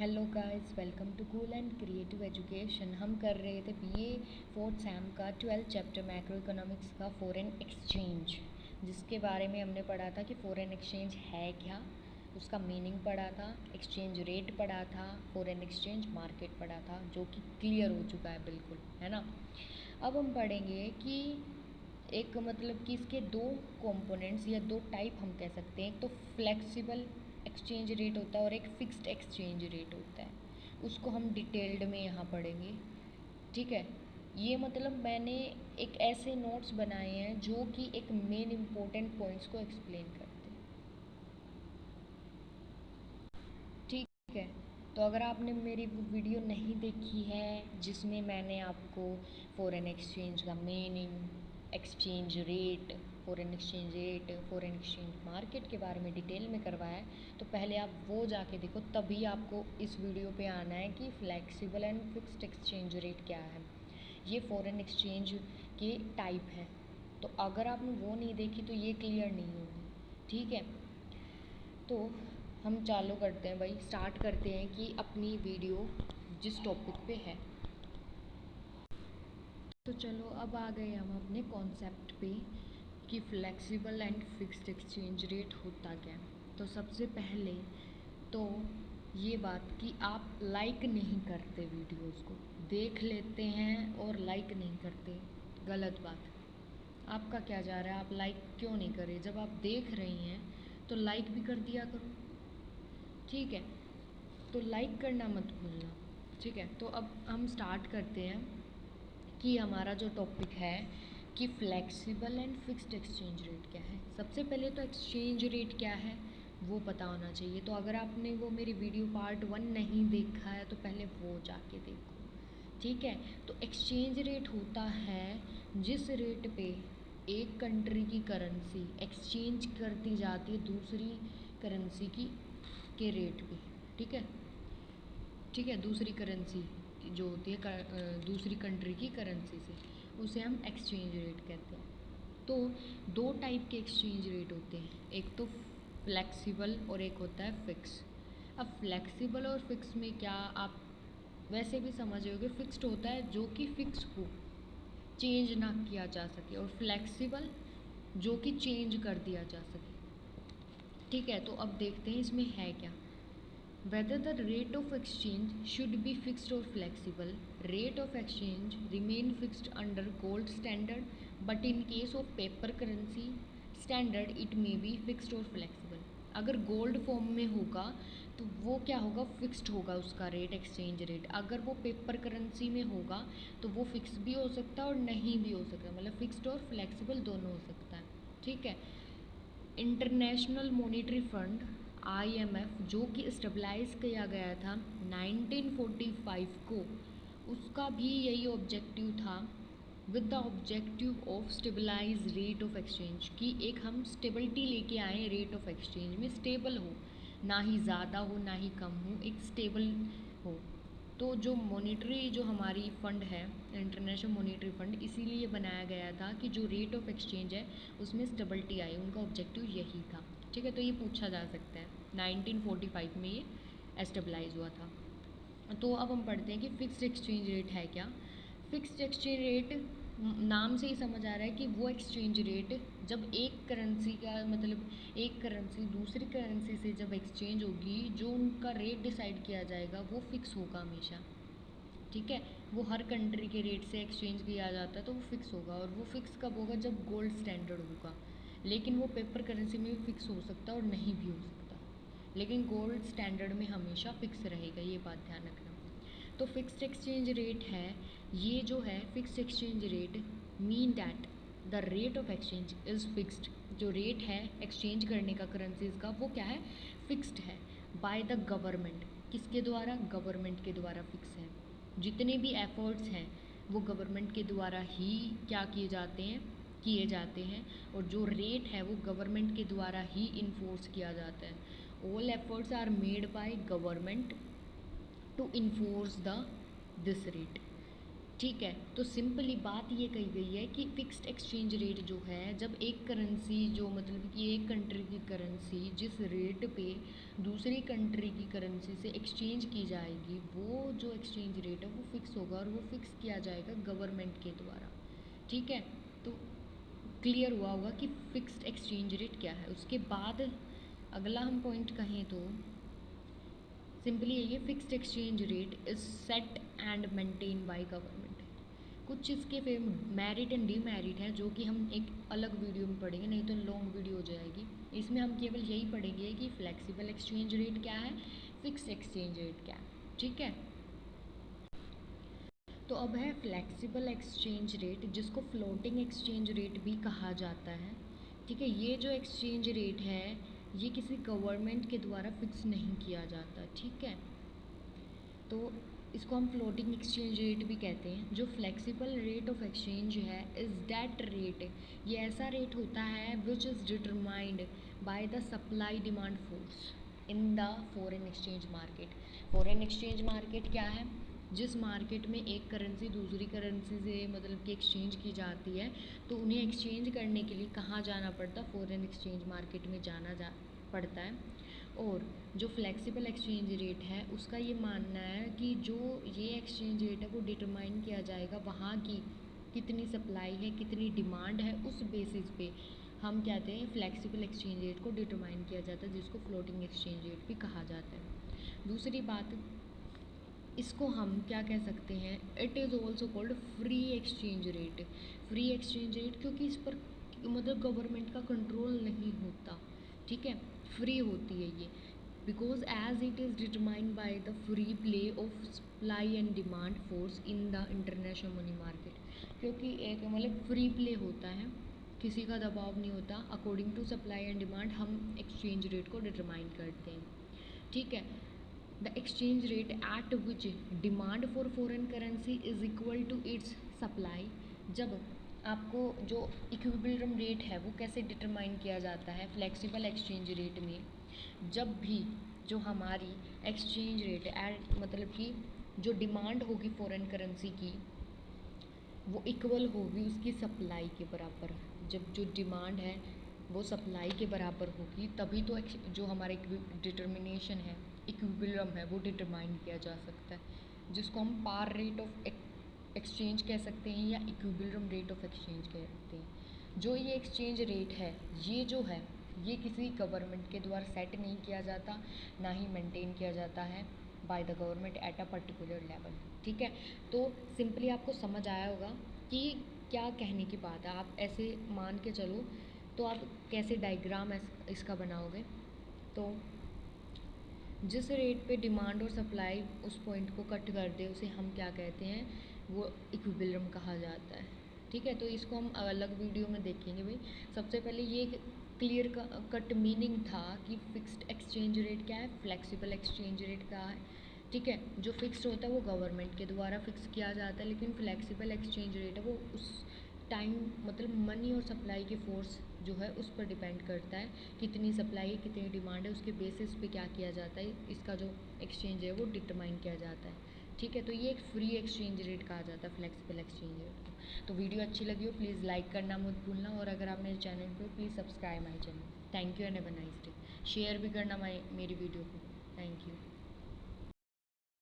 Hello guys, welcome to cool and creative education. हम कर रहे थे बीए फोर्थ सैम का 12th चैप्टर मैक्रो इकोनॉमिक्स का फॉरेन एक्सचेंज, जिसके बारे में हमने पढ़ा था कि फॉरेन एक्सचेंज है क्या, उसका मीनिंग पढ़ा था, एक्सचेंज रेट पढ़ा था, फॉरेन एक्सचेंज मार्केट पढ़ा था, जो कि क्लियर हो चुका है बिल्कुल, है ना। अब हम पढ़ेंगे कि एक मतलब कि इसके दो कंपोनेंट्स या दो टाइप हम कह सकते हैं। एक तो फ्लेक्सिबल एक्सचेंज रेट होता है और एक फ़िक्स्ड एक्सचेंज रेट होता है। उसको हम डिटेल्ड में यहाँ पढ़ेंगे, ठीक है। ये मतलब मैंने एक ऐसे नोट्स बनाए हैं जो कि एक मेन इम्पोर्टेंट पॉइंट्स को एक्सप्लेन करते हैं, ठीक है। तो अगर आपने मेरी वीडियो नहीं देखी है जिसमें मैंने आपको फॉरेन एक्सचेंज का meaning, exchange rate, foreign exchange market के बारे में डिटेल में करवाया है, तो पहले आप वो जाके देखो, तभी आपको इस वीडियो पे आना है कि flexible and fixed exchange rate क्या है। ये फॉरेन एक्सचेंज के टाइप है, तो अगर आपने वो नहीं देखी तो ये क्लियर नहीं होगी, ठीक है। तो हम चालू करते हैं भाई, स्टार्ट करते हैं कि अपनी वीडियो जिस टॉपिक पे है। तो चलो अब आ गए हम अपने कॉन्सेप्ट पे कि flexible and fixed exchange rate होता क्या है। तो सबसे पहले तो ये बात कि आप लाइक नहीं करते, वीडियोस को देख लेते हैं और लाइक नहीं करते, गलत बात। आपका क्या जा रहा है, आप लाइक क्यों नहीं करें? जब आप देख रही हैं तो लाइक भी कर दिया करो, ठीक है। तो लाइक करना मत भूलना, ठीक है। तो अब हम स्टार्ट करते हैं कि हमारा जो टॉपिक है कि flexible and fixed exchange rate क्या है। सबसे पहले तो एक्सचेंज रेट क्या है वो पता होना चाहिए। तो अगर आपने वो मेरी वीडियो पार्ट 1 नहीं देखा है तो पहले वो जाके देखो, ठीक है। तो एक्सचेंज रेट होता है जिस रेट पे एक कंट्री की करेंसी एक्सचेंज करती जाती है दूसरी करेंसी की के रेट पे, ठीक है, ठीक है। दूसरी करेंसी जो होती है दूसरी कंट्री की करेंसी से, उसे हम एक्सचेंज रेट कहते हैं। तो दो टाइप के एक्सचेंज रेट होते हैं, एक तो फ्लेक्सिबल और एक होता है फिक्स। अब फ्लेक्सिबल और फिक्स में क्या, आप वैसे भी समझ रहे होगे, फिक्स्ड होता है जो कि फिक्स हो, चेंज ना किया जा सके, और फ्लेक्सिबल जो कि चेंज कर दिया जा सके, ठीक है। तो अब देखते हैं इसमें है क्या। Whether the rate of exchange should be fixed or flexible, rate of exchange remain fixed under gold standard, but in case of paper currency standard it may be fixed or flexible. अगर gold form में होगा तो वो क्या होगा, fixed होगा उसका rate, exchange rate. अगर वो पेपर करेंसी में होगा तो वो फिक्स भी हो सकता है और नहीं भी हो सकता, मतलब फिक्स्ड और फ्लेक्सिबल दोनों हो सकता है, ठीक है। इंटरनेशनल मॉनेटरी फंड आईएमएफ जो कि स्टेबलाइज किया गया था 1945 को, उसका भी यही ऑब्जेक्टिव था, with the objective of stabilize rate of exchange, कि एक हम स्टेबिलिटी लेके आए रेट ऑफ एक्सचेंज में, स्टेबल हो, ना ही ज़्यादा हो ना ही कम हो, एक स्टेबल हो। तो जो मॉनेटरी जो हमारी फ़ंड है, इंटरनेशनल मॉनेटरी फ़ंड, इसीलिए बनाया गया था कि जो रेट ऑफ एक्सचेंज है उसमें स्टेबिलिटी आए, उनका ऑब्जेक्टिव यही था, ठीक है। तो ये पूछा जा सकता है, 1945 में ये एस्टेबलाइज हुआ था। तो अब हम पढ़ते हैं कि फ़िक्स्ड एक्सचेंज रेट है क्या। फ़िक्स्ड एक्सचेंज रेट नाम से ही समझ आ रहा है कि वो एक्सचेंज रेट जब एक करेंसी का मतलब एक करेंसी दूसरी करेंसी से जब एक्सचेंज होगी, जो उनका रेट डिसाइड किया जाएगा वो फिक्स होगा हमेशा, ठीक है। वो हर कंट्री के रेट से एक्सचेंज किया जाता है तो वो फिक्स होगा, और वो फिक्स कब होगा, जब गोल्ड स्टैंडर्ड होगा। लेकिन वो पेपर करेंसी में भी फिक्स हो सकता है और नहीं भी हो सकता, लेकिन गोल्ड स्टैंडर्ड में हमेशा फिक्स रहेगा, ये बात ध्यान रखना। तो फिक्स्ड एक्सचेंज रेट है, ये जो है fixed exchange rate mean that the rate of exchange is fixed. जो रेट है एक्सचेंज करने का करेंसीज का वो क्या है, फिक्स्ड है, बाय द गवर्नमेंट। किसके द्वारा, गवर्नमेंट के द्वारा फिक्स है। जितने भी एफर्ट्स हैं वो गवर्नमेंट के द्वारा ही क्या किए जाते हैं, और जो रेट है वो गवर्नमेंट के द्वारा ही इन्फोर्स किया जाता है। All efforts are made by government to enforce the this rate, ठीक है, तो सिंपली बात ये कही गई है कि फ़िक्स्ड एक्सचेंज रेट जो है, जब एक करेंसी जो मतलब कि एक कंट्री की करेंसी जिस रेट पे दूसरी कंट्री की करेंसी से एक्सचेंज की जाएगी, वो जो एक्सचेंज रेट है वो फ़िक्स होगा और वो फ़िक्स किया जाएगा गवर्नमेंट के द्वारा। ठीक है, तो क्लियर हुआ होगा कि फ़िक्स्ड एक्सचेंज रेट क्या है। उसके बाद अगला हम पॉइंट कहें तो सिंपली ये fixed exchange rate is set and maintain by government. कुछ इसके मेरिट एंड डीमेरिट हैं जो कि हम एक अलग वीडियो में पढ़ेंगे, नहीं तो लॉन्ग वीडियो हो जाएगी। इसमें हम केवल यही पढ़ेंगे कि फ्लेक्सिबल एक्सचेंज रेट क्या है, फिक्स्ड एक्सचेंज रेट क्या है। ठीक है, तो अब है फ्लेक्सिबल एक्सचेंज रेट, जिसको फ्लोटिंग एक्सचेंज रेट भी कहा जाता है। ठीक है, ये जो एक्सचेंज रेट है ये किसी गवर्नमेंट के द्वारा फिक्स नहीं किया जाता। ठीक है, तो इसको हम फ्लोटिंग एक्सचेंज रेट भी कहते हैं। जो फ्लेक्सिबल रेट ऑफ एक्सचेंज है इज़ दैट रेट, ये ऐसा रेट होता है which is determined by the supply demand force in the foreign exchange market. Foreign exchange market क्या है, जिस मार्केट में एक करेंसी दूसरी करेंसी से मतलब कि एक्सचेंज की जाती है, तो उन्हें एक्सचेंज करने के लिए कहाँ जाना पड़ता, फॉरेन एक्सचेंज मार्केट में जाना पड़ता है। और जो फ्लेक्सिबल एक्सचेंज रेट है उसका ये मानना है कि जो ये एक्सचेंज रेट है वो डिटरमाइन किया जाएगा वहाँ की कितनी सप्लाई है, कितनी डिमांड है, उस बेसिस पे हम कहते हैं फ्लेक्सिबल एक्सचेंज रेट को डिटरमाइन किया जाता है, जिसको फ्लोटिंग एक्सचेंज रेट भी कहा जाता है। दूसरी बात, इसको हम क्या कह सकते हैं, it is also called free exchange rate. Free exchange rate क्योंकि इस पर मतलब गवर्नमेंट का कंट्रोल नहीं होता। ठीक है, फ्री होती है ये, because as it is determined by the free play of supply and demand force in the international money market. क्योंकि एक मतलब फ्री प्ले होता है, किसी का दबाव नहीं होता, according to supply and demand हम एक्सचेंज रेट को डिटरमाइन करते हैं। ठीक है, the exchange rate at which demand for foreign currency is equal to its supply. जब आपको जो इक्विलिब्रियम रेट है वो कैसे डिटरमाइन किया जाता है फ्लेक्सिबल एक्सचेंज रेट में, जब भी जो हमारी एक्सचेंज रेट एट मतलब कि जो डिमांड होगी फॉरेन करेंसी की वो इक्वल होगी उसकी सप्लाई के बराबर। जब जो डिमांड है वो सप्लाई के बराबर होगी तभी तो जो हमारा डिटर्मिनेशन है, इक्विलिब्रियम है, वो डिटरमाइन किया जा सकता है, जिसको हम पार रेट ऑफ एक्सचेंज कह सकते हैं या इक्विलिब्रियम रेट ऑफ एक्सचेंज कह सकते हैं। जो ये एक्सचेंज रेट है ये जो है ये किसी गवर्नमेंट के द्वारा सेट नहीं किया जाता, ना ही मेंटेन किया जाता है by the government at a particular level. ठीक है, तो सिंपली आपको समझ आया होगा कि क्या कहने की बात है। आप ऐसे मान के चलो तो आप कैसे डायग्राम इसका बनाओगे, तो जिस रेट पे डिमांड और सप्लाई उस पॉइंट को कट कर दे उसे हम क्या कहते हैं, वो इक्विलिब्रियम कहा जाता है। ठीक है, तो इसको हम अलग वीडियो में देखेंगे भाई। सबसे पहले ये क्लियर कट मीनिंग था कि फिक्स्ड एक्सचेंज रेट क्या है, फ्लेक्सिबल एक्सचेंज रेट क्या है। ठीक है, जो फिक्स्ड होता है वो गवर्नमेंट के द्वारा फिक्स किया जाता है, लेकिन फ्लेक्सिबल एक्सचेंज रेट है वो उस टाइम मतलब मनी और सप्लाई के फोर्स जो है उस पर डिपेंड करता है, कितनी सप्लाई है कितनी डिमांड है, उसके बेसिस पे क्या किया जाता है, इसका जो एक्सचेंज है वो डिटरमाइन किया जाता है। ठीक है, तो ये एक फ्री एक्सचेंज रेट कहा जाता है फ्लेक्सिबल एक्सचेंज रेट को। तो वीडियो अच्छी लगी हो प्लीज़ लाइक करना मत भूलना, और अगर आप मेरे चैनल पर please subscribe my channel. Thank you and have a nice day. Share भी करना मेरी वीडियो को। Thank you.